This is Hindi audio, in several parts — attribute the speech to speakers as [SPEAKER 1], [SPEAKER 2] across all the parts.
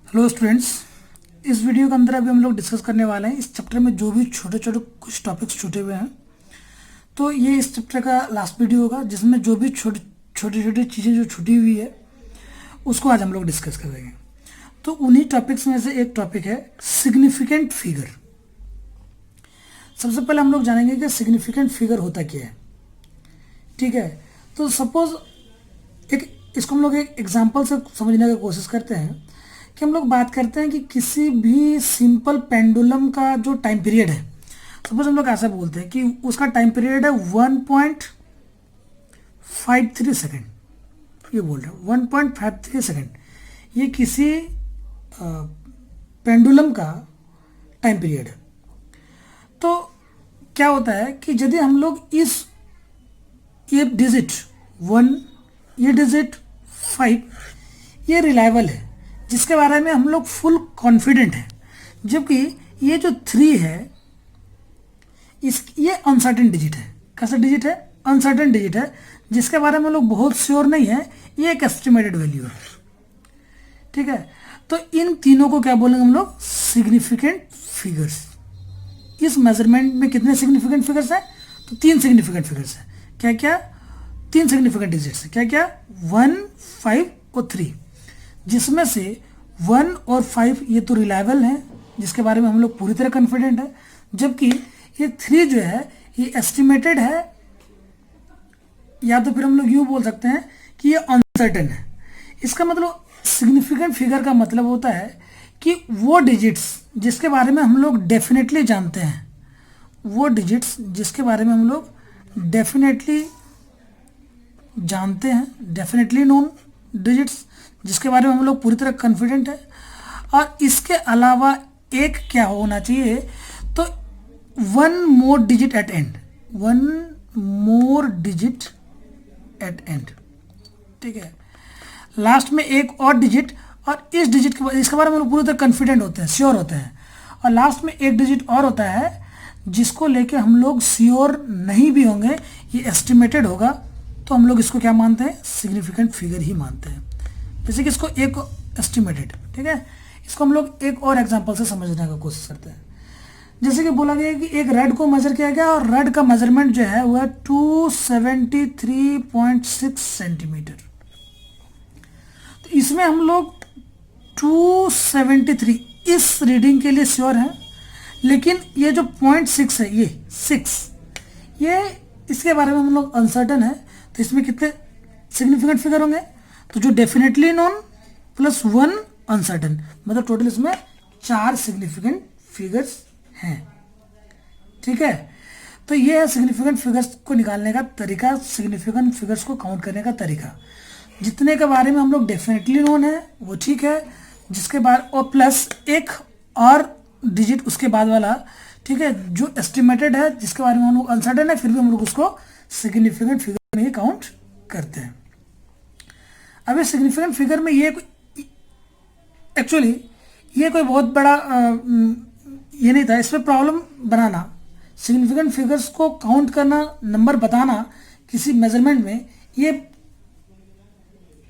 [SPEAKER 1] हेलो स्टूडेंट्स, इस वीडियो के अंदर अभी हम लोग डिस्कस करने वाले हैं इस चैप्टर में जो भी छोटे छोटे कुछ टॉपिक्स छूटे हुए हैं। तो ये इस चैप्टर का लास्ट वीडियो होगा जिसमें जो भी छोटी छोटी चीज़ें जो छूटी हुई है उसको आज हम लोग डिस्कस करेंगे। तो उन्हीं टॉपिक्स में से एक टॉपिक है सिग्निफिकेंट फिगर। सबसे पहले हम लोग जानेंगे कि सिग्निफिकेंट फिगर होता क्या है। ठीक है, तो सपोज इसको हम लोग एक एग्जाम्पल से समझने की कोशिश करते हैं कि हम लोग बात करते हैं कि किसी भी सिंपल पेंडुलम का जो टाइम पीरियड है, सपोज हम लोग ऐसा बोलते हैं कि उसका टाइम पीरियड है 1.53 सेकेंड। ये बोल रहे हैं 1.53 सेकेंड, ये किसी पेंडुलम का टाइम पीरियड है। तो क्या होता है कि यदि हम लोग ये डिजिट 1, ये डिजिट 5, ये रिलायबल है जिसके बारे में हम लोग फुल कॉन्फिडेंट हैं, जबकि ये जो 3 है ये अनसर्टेन डिजिट है। कैसा डिजिट है? अनसर्टेन डिजिट है जिसके बारे में हम लोग बहुत श्योर नहीं है, ये एक एस्टिमेटेड वैल्यू है। ठीक है, तो इन तीनों को क्या बोलेंगे हम लोग? Significant figures. इस मेजरमेंट में कितने सिग्निफिकेंट फिगर्स हैं? तो 3 सिग्निफिकेंट फिगर्स हैं। क्या क्या? 3 सिग्निफिकेंट डिजिट्स हैं। क्या क्या? 1, 5 और 3, जिसमें से 1 और 5 ये तो रिलायबल हैं जिसके बारे में हम लोग पूरी तरह कॉन्फिडेंट है, जबकि ये 3 जो है ये एस्टिमेटेड है, या तो फिर हम लोग यूँ बोल सकते हैं कि ये अनसर्टेन है। इसका मतलब सिग्निफिकेंट फिगर का मतलब होता है कि वो डिजिट्स जिसके बारे में हम लोग डेफिनेटली जानते हैं, वो डिजिट्स जिसके बारे में हम लोग डेफिनेटली जानते हैं, डेफिनेटली नोन डिजिट्स जिसके बारे में हम लोग पूरी तरह कॉन्फिडेंट है। और इसके अलावा एक क्या होना चाहिए? तो 1 more digit at end, 1 more digit at end. ठीक है, लास्ट में एक और डिजिट, और इस डिजिट के इसके बारे में हम लोग पूरी तरह कॉन्फिडेंट होते हैं, श्योर होते हैं। और लास्ट में एक डिजिट और होता है जिसको लेके हम लोग श्योर नहीं भी होंगे, ये एस्टिमेटेड होगा, तो हम लोग इसको क्या मानते हैं? सिग्निफिकेंट फिगर ही मानते हैं। जैसे कि इसको एक एस्टिमेटेड, ठीक है, इसको हम लोग एक और एग्जांपल से समझने का कोशिश करते हैं। जैसे कि बोला गया कि एक रेड को मेजर किया गया और रेड का मेजरमेंट जो है वह 273.6 सेंटीमीटर। तो इसमें हम लोग 273 इस रीडिंग के लिए श्योर हैं, लेकिन ये जो 0.6 है, ये 6, ये इसके बारे में हम लोग अनसर्टन है। तो इसमें कितने सिग्निफिकेंट फिगर होंगे? तो जो डेफिनेटली नोन प्लस 1 अनसर्टन, मतलब टोटल इसमें 4 सिग्निफिकेंट फिगर्स हैं। ठीक है, तो ये है सिग्निफिकेंट फिगर्स को निकालने का तरीका, सिग्निफिकेंट फिगर्स को काउंट करने का तरीका। जितने के बारे में हम लोग डेफिनेटली नोन है वो ठीक है, जिसके बाद और प्लस एक और डिजिट उसके बाद वाला, ठीक है, जो एस्टिमेटेड है जिसके बारे में हम लोग अनसर्टन है, फिर भी हम लोग उसको सिग्निफिकेंट फिगर में ही काउंट करते हैं। अब ये सिग्निफिकेंट फिगर में ये एक्चुअली ये कोई बहुत बड़ा ये नहीं था, इसमें प्रॉब्लम बनाना, सिग्निफिकेंट फिगर्स को काउंट करना, नंबर बताना किसी मेजरमेंट में, ये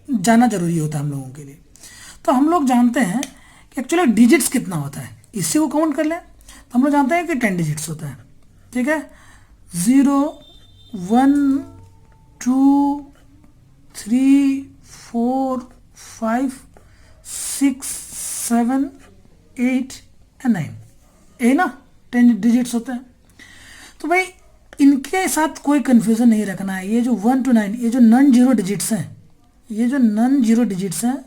[SPEAKER 1] जानना जरूरी होता है हम लोगों के लिए। तो हम लोग जानते हैं कि एक्चुअली डिजिट्स कितना होता है, इसी को काउंट कर लें। तो हम लोग जानते हैं कि 10 डिजिट्स होता है। ठीक है, 0, 1, 2, 3, 4, 5, 6, 7, 8 एंड 9, ये ना 10 डिजिट्स होते हैं। तो भाई इनके साथ कोई कंफ्यूजन नहीं रखना है। ये जो 1 to 9, ये जो नॉन जीरो डिजिट्स हैं, ये जो नॉन जीरो डिजिट्स हैं,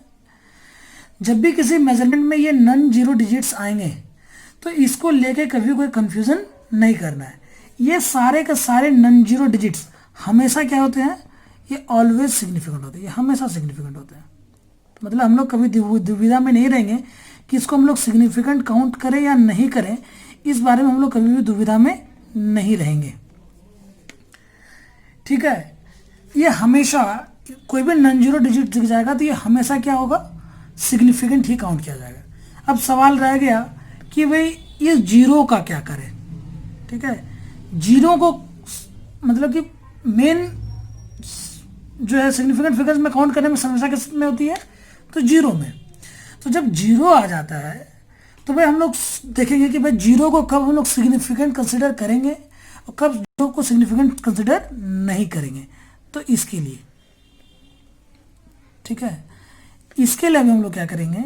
[SPEAKER 1] जब भी किसी मेजरमेंट में ये नॉन जीरो डिजिट्स आएंगे तो इसको लेके कभी कोई कंफ्यूजन नहीं करना है। ये सारे के सारे नॉन जीरो डिजिट्स हमेशा क्या होते हैं? ये ऑलवेज सिग्निफिकेंट होते हैं, ये हमेशा सिग्निफिकेंट होते हैं। मतलब हम लोग कभी दुविधा में नहीं रहेंगे कि इसको हम लोग सिग्निफिकेंट काउंट करें या नहीं करें, इस बारे में हम लोग कभी भी दुविधा में नहीं रहेंगे। ठीक है, ये हमेशा कोई भी नॉन जीरो डिजिट दिख जाएगा तो ये हमेशा क्या होगा? सिग्निफिकेंट ही काउंट किया जाएगा। अब सवाल रह गया कि भाई ये जीरो का क्या करें। ठीक है, जीरो को मतलब कि मेन जो है सिग्निफिकेंट फिगर्स में काउंट करने में समस्या किस में होती है? तो जीरो में। तो जब जीरो आ जाता है तो भाई हम लोग देखेंगे कि भाई जीरो को कब हम लोग सिग्निफिकेंट कंसिडर करेंगे और कब जीरो को सिग्निफिकेंट कंसिडर नहीं करेंगे। तो इसके लिए, ठीक है, इसके लिए अभी हम लोग क्या करेंगे,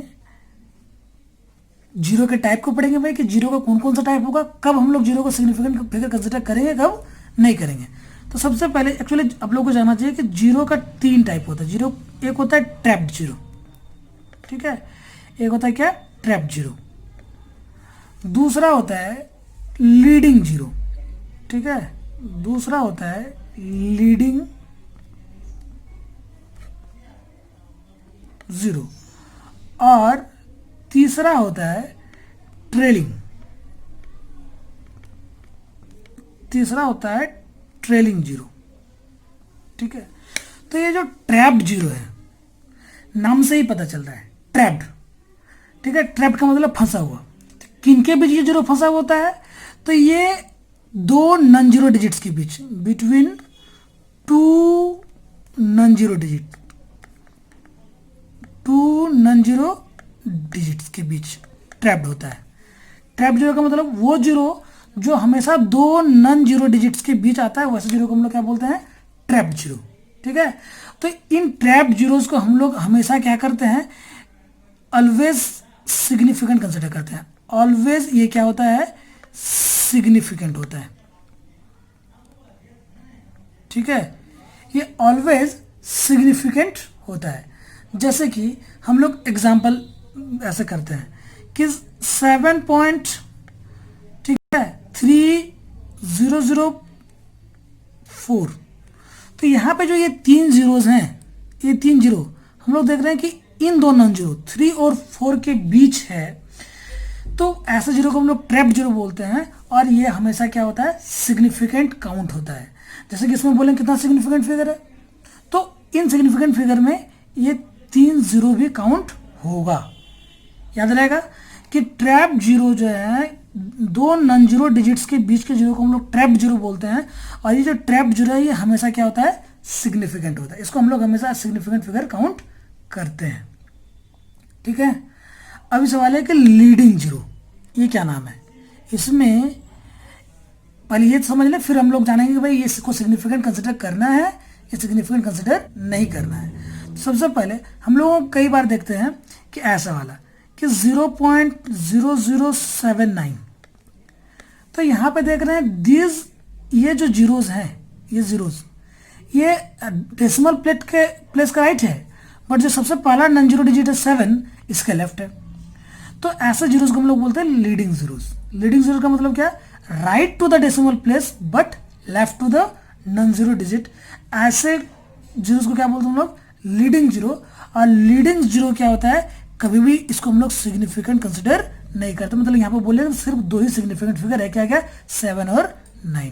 [SPEAKER 1] जीरो के टाइप को पढ़ेंगे भाई कि जीरो का कौन कौन सा टाइप होगा, कब हम लोग जीरो को सिग्निफिकेंट फिगर कंसिडर करेंगे, कब नहीं करेंगे। तो सबसे पहले एक्चुअली आप लोगों को जानना चाहिए कि जीरो का 3 टाइप होता है। जीरो एक होता है ट्रैप्ड जीरो, ठीक है, एक होता है क्या, ट्रैप्ड जीरो। दूसरा होता है लीडिंग जीरो, ठीक है, दूसरा होता है लीडिंग जीरो, और तीसरा होता है ट्रेलिंग, तीसरा होता है ट्रेलिंग जीरो, ठीक है। तो ये जो ट्रैप्ड जीरो है, नाम से ही पता चल रहा है ट्रैप्ड, ठीक है, ट्रैप्ड का मतलब फंसा हुआ। किनके बीच ये जीरो फंसा हुआ होता है, तो ये दो नॉन जीरो डिजिट्स के बीच, between two non zero digit, two non zero digits के बीच ट्रैप्ड होता है। ट्रैप्ड जीरो का मतलब वो जीरो जो हमेशा दो नॉन जीरो डिजिट्स के बीच आता है, वैसे जीरो को हम लोग क्या बोलते हैं, ट्रैप्ड जीरो, ठीक है। तो इन ट्रैप्ड जीरोस को हम लोग हमेशा क्या करते हैं, ऑलवेज सिग्निफिकेंट कंसिडर करते हैं। ऑलवेज ये क्या होता है, सिग्निफिकेंट होता है, ठीक है, ये ऑलवेज सिग्निफिकेंट होता है। जैसे कि हम लोग एग्जाम्पल ऐसे करते हैं कि 7.3004, तो यहाँ पे जो ये 3 जीरोज हैं, ये 3 जीरो हम लोग देख रहे हैं कि इन दो नॉन जीरो 3 और 4 के बीच है, तो ऐसे जीरो को हम लोग ट्रैप्ड जीरो बोलते हैं। और ये हमेशा क्या होता है, सिग्निफिकेंट काउंट होता है। जैसे कि इसमें बोलें कितना सिग्निफिकेंट फिगर है, तो इन सिग्निफिकेंट फिगर में ये 3 जीरो भी काउंट होगा। याद रहेगा कि ट्रैप्ड जीरो जो है, दो नॉन जीरो डिजिट्स के बीच के जीरो को हम लोग ट्रैप्ड जीरो बोलते हैं। और ये जो ट्रैप्ड जीरो है, ये हमेशा क्या होता है, सिग्निफिकेंट होता है। इसको हम लोग हमेशा सिग्निफिकेंट फिगर काउंट करते हैं, ठीक है। अभी सवाल है कि लीडिंग जीरो, ये क्या नाम है। इसमें पहले ये समझ लें, फिर हम लोग जानेंगे कि भाई ये इसको सिग्निफिकेंट कंसिडर करना है या सिग्निफिकेंट कंसिडर नहीं करना है। तो सबसे पहले हम लोग कई बार देखते हैं कि ऐसा वाला कि 0.0079, तो यहाँ पे देख रहे हैं दीज, ये जो जीरोज हैं, ये जीरोज, ये डेसिमल प्लेस का राइट है, बट जो सबसे पहला नॉन जीरो डिजिट है 7, इसके लेफ्ट है। तो ऐसे जीरोज को हम लोग बोलते हैं लीडिंग जीरोज। लीडिंग जीरो का मतलब क्या, right to the decimal place but left to the non zero digit. ऐसे जीरोज को क्या बोलते हैं हम लोग, लीडिंग जीरो। और लीडिंग जीरो क्या होता है, कभी भी इसको हम लोग सिग्निफिकेंट कंसिडर नहीं करते। मतलब यहाँ पे बोले सिर्फ दो ही सिग्निफिकेंट फिगर है, क्या क्या, 7 और 9,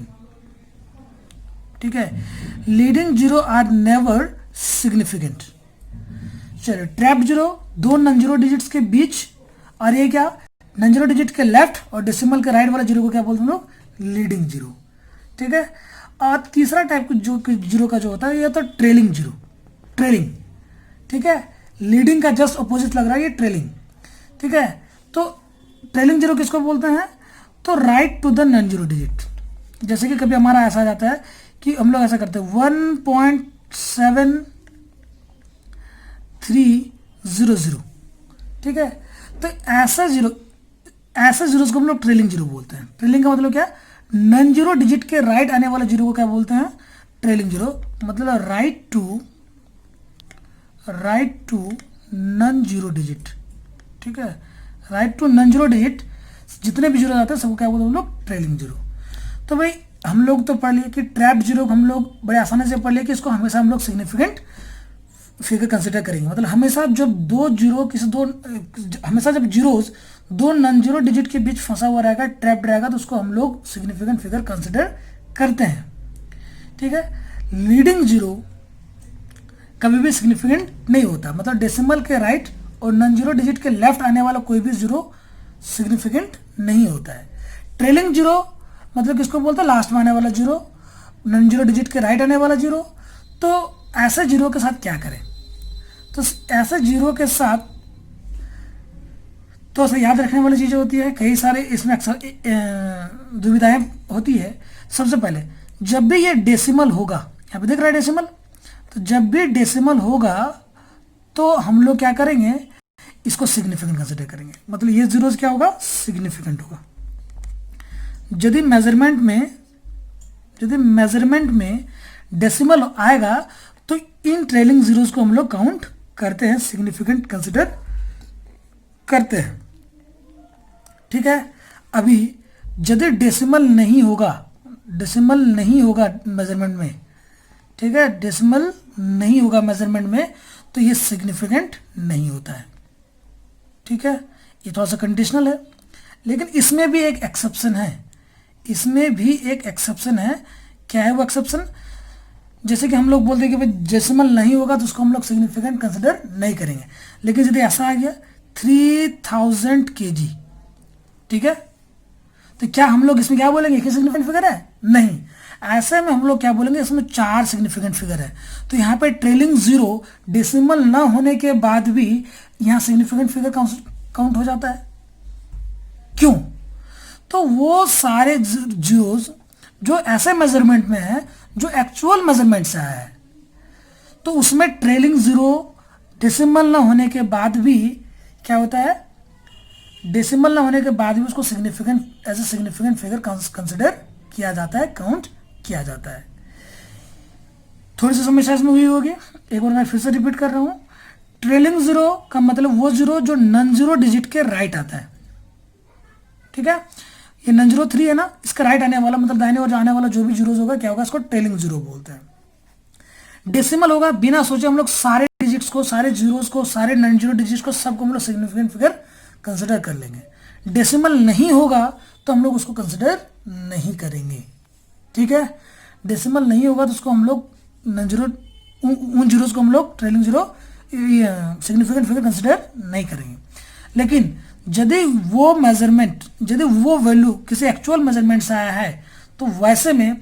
[SPEAKER 1] ठीक है। Leading zero are never significant. चलो, ट्रैप्ड जीरो दो नॉन जीरो डिजिट्स के बीच, और ये क्या, नॉन जीरो डिजिट के लेफ्ट और डेसिमल के राइट वाला जीरो को क्या बोलते हैं हम लोग, लीडिंग जीरो, ठीक है। और तीसरा टाइप जो जीरो का जो होता है, ये तो ट्रेलिंग जीरो, ट्रेलिंग, ठीक है। लीडिंग का जस्ट अपोजिट लग रहा है ये ट्रेलिंग, ठीक है। तो ट्रेलिंग जीरो किसको बोलते हैं, तो right to the non zero digit. जैसे कि कभी हमारा ऐसा आ जाता है कि हम लोग ऐसा करते हैं 1.7300, ठीक है। तो ऐसा जीरो, ऐसे जीरोस को हम लोग ट्रेलिंग जीरो बोलते हैं। ट्रेलिंग का मतलब क्या, नॉन जीरो डिजिट के राइट आने वाले जीरो को क्या बोलते हैं, ट्रेलिंग जीरो। मतलब right to non zero digit, ठीक है। Right to non zero digit, जितने भी जीरो आते हैं सबको क्या बोलते हैं हम लोग, ट्रेलिंग जीरो। तो भाई हम लोग तो पढ़ लिए कि ट्रैप्ड जीरो हम लोग बड़े आसानी से पढ़ लिए कि इसको हमेशा हम लोग सिग्निफिकेंट फिगर कंसिडर करेंगे। मतलब हमेशा जब दो जीरो हमेशा जब जीरोज दो नॉन जीरो डिजिट के बीच फंसा हुआ रहेगा, ट्रैप्ड रहेगा, तो उसको हम लोग सिग्निफिकेंट फिगर कंसिडर करते हैं, ठीक है। लीडिंग जीरो कभी भी सिग्निफिकेंट नहीं होता। मतलब डेसिमल के राइट और नॉन जीरो डिजिट के लेफ्ट आने वाला कोई भी जीरो सिग्निफिकेंट नहीं होता है। ट्रेलिंग जीरो मतलब किसको बोलते हैं, लास्ट में आने वाला जीरो, नॉन जीरो डिजिट के राइट आने वाला जीरो। तो ऐसे जीरो के साथ क्या करें, तो ऐसे जीरो के साथ तो ऐसा याद रखने वाली चीज़ें होती है, कई सारे इसमें अक्सर दुविधाएं होती है। सबसे पहले जब भी ये डेसिमल होगा, यहाँ पे देख रहा है डेसिमल, तो जब भी डेसिमल होगा तो हम लोग क्या करेंगे, इसको सिग्निफिकेंट कंसिडर करेंगे। मतलब ये जीरोस क्या होगा, सिग्निफिकेंट होगा। यदि मेजरमेंट में डेसिमल आएगा तो इन ट्रेलिंग जीरोस को हम लोग काउंट करते हैं, सिग्निफिकेंट कंसिडर करते हैं। ठीक है। अभी यदि डेसिमल नहीं होगा मेजरमेंट में, ठीक है, डेसिमल नहीं होगा मेजरमेंट में, तो ये सिग्निफिकेंट नहीं होता है। ठीक है, ये थोड़ा सा कंडीशनल है, लेकिन इसमें भी एक एक्सेप्शन है। क्या है वो एक्सेप्शन? जैसे कि हम लोग बोलते हैं कि भाई डेसिमल नहीं होगा तो उसको हम लोग सिग्निफिकेंट कंसिडर नहीं करेंगे। लेकिन यदि ऐसा आ गया 3000 kg, ठीक है, तो क्या हम लोग इसमें क्या बोलेंगे कि सिग्निफिकेंट फिगर है? नहीं। ऐसे में हम लोग क्या बोलेंगे, इसमें 4 सिग्निफिकेंट फिगर है। तो यहाँ पे ट्रेलिंग जीरो डेसिमल ना होने के बाद भी यहाँ सिग्निफिकेंट फिगर काउंट हो जाता है। क्यों? तो वो सारे जीरोस जो ऐसे मेजरमेंट में है जो एक्चुअल मेजरमेंट से आया है, तो उसमें ट्रेलिंग जीरो डेसिमल ना होने के बाद भी क्या होता है, डेसिमल ना होने के बाद भी उसको significant as a significant figure consider किया जाता है, काउंट किया जाता है। थोड़ी सी समस्या इसमें हुई होगी, एक बार मैं फिर से रिपीट कर रहा हूं। ट्रेलिंग जीरो का मतलब वो जीरो जो नॉन जीरो डिजिट के राइट आता है। ठीक है, ये नॉन जीरो 3 है ना, इसका राइट आने वाला मतलब दाहिने ओर आने वाला जो भी जीरोस होगा क्या होगा, इसको ट्रेलिंग जीरो बोलते हैं। डेसिमल होगा, बिना सोचे हम लोग सारे डिजिट्स को, सारे जीरोस को, सारे नॉन जीरो डिजिट्स को सबको हम लोग सिग्निफिकेंट फिगर कंसिडर कर लेंगे। डेसिमल नहीं होगा तो हम लोग उसको कंसिडर नहीं करेंगे। ठीक है, डेसिमल नहीं होगा तो उसको हम लोग नॉन जीरो, उन जीरोस को हम लोग trailing zero significant figure consider नहीं करेंगे। लेकिन यदि वो मेजरमेंट, यदि वो वैल्यू किसी एक्चुअल मेजरमेंट से आया है तो वैसे में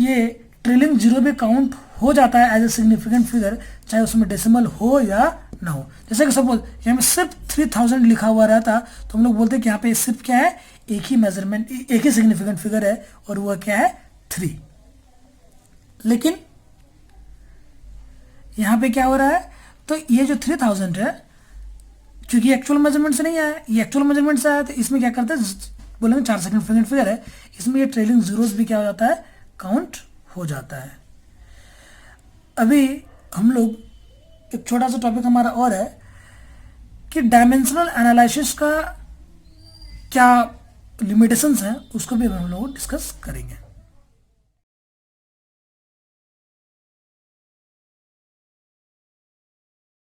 [SPEAKER 1] ये ट्रेलिंग जीरो भी काउंट हो जाता है एज ए सिग्निफिकेंट फिगर, चाहे उसमें डेसिमल हो या ना हो। जैसे कि सपोज यहाँ में सिर्फ 3000 लिखा हुआ रहता तो हम लोग बोलते हैं कि यहाँ पे सिर्फ क्या है, एक ही मेजरमेंट, एक ही सिग्निफिकेंट फिगर है और वह क्या है, 3। लेकिन यहाँ पे क्या हो रहा है, तो ये जो 3000 है, क्योंकि एक्चुअल मेजरमेंट से नहीं आया, ये एक्चुअल मेजरमेंट से आया, तो इसमें क्या करते हैं, बोलेंगे 4 सिग्निफिकेंट फिगर है, इसमें ये ट्रेलिंग जीरोस भी क्या हो जाता है, काउंट हो जाता है। अभी हम लोग एक छोटा सा टॉपिक हमारा और है कि डायमेंशनल एनालिसिस का क्या लिमिटेशंस हैं, उसको भी हम लोग डिस्कस करेंगे।